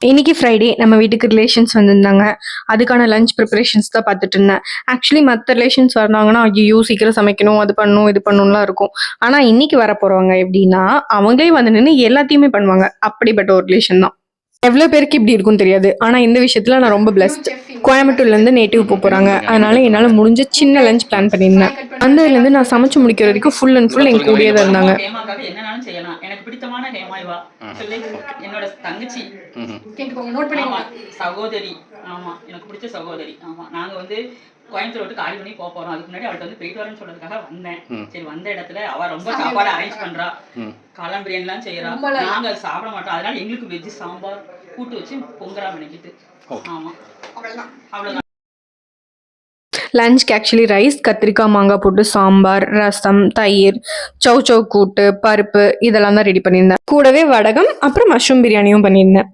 இன்னைக்கு ஃப்ரைடே நம்ம வீட்டுக்கு ரிலேஷன்ஸ் வந்திருந்தாங்க. அதுக்கான லஞ்ச் ப்ரிப்பரேஷன்ஸ் தான் பார்த்துட்டு இருந்தேன். ஆக்சுவலி மற்ற ரிலேஷன்ஸ் வந்தாங்கன்னா, ஐயோ சீக்கிரம் சமைக்கணும், அது பண்ணணும், இது பண்ணணும்லாம் இருக்கும். ஆனா இன்னைக்கு வரப்போறவங்க எப்படின்னா, அவங்களே வந்து நின்று எல்லாத்தையுமே பண்ணுவாங்க. அப்படிப்பட்ட ஒரு ரிலேஷன் தான். எவ்வளோ பேருக்கு இப்படி இருக்கும்னு தெரியாது. ஆனா இந்த விஷயத்துல நான் ரொம்ப பிளஸ்ட். கோயம்புத்தூர்லேருந்து நேட்டிவ் போகிறாங்க. அதனால என்னால் முடிஞ்ச சின்ன லஞ்ச் பிளான் பண்ணியிருந்தேன். வந்ததுலேருந்து நான் சமைச்சு முடிக்கிற வரைக்கும் ஃபுல் அண்ட் ஃபுல் எங்க கூடயே தான் இருந்தாங்க. ஹேமாக்காக என்னனாலும் செய்யலாம். எனக்கு பிடித்தமான ஹேமா இவா. சொல்லி என்னோட தங்கச்சி. கேட்டுக்கோங்க, நோட் பண்ணிக்கோங்க. சகோதரி. ஆமா, எனக்கு பிடிச்ச சகோதரி. ஆமா, நாங்க வந்து கோயம்புத்தூர் விட்டு காலி பண்ணி போறோம். அதுக்கு முன்னாடி அவள்கிட்ட வந்து போயிட்டு வரேன்னு சொல்றதுக்காக வந்தேன். சரி, வந்த இடத்துல அவ ரொம்ப சாப்பாடு அரேஞ்ச் பண்றா. காளான் பிரியாணிலாம் செய்யறா. நாங்க அது சாப்பிட மாட்டோம். அதனால எங்களுக்கு வெஜ் சாம்பார் கூட்டு வச்சு பொங்கரா நினைக்கிட்டு. ஆமா, அவ்வளவுதான். லஞ்ச்க்கு ஆக்சுவலி ரைஸ், கத்திரிக்காய், மாங்காய் போட்டு சாம்பார், ரசம், தயிர், சௌ சௌ கூட்டு, பருப்பு இதெல்லாம் தான் ரெடி பண்ணியிருந்தேன். கூடவே வடகம், அப்புறம் மஷ்ரூம் பிரியாணியும் பண்ணியிருந்தேன்.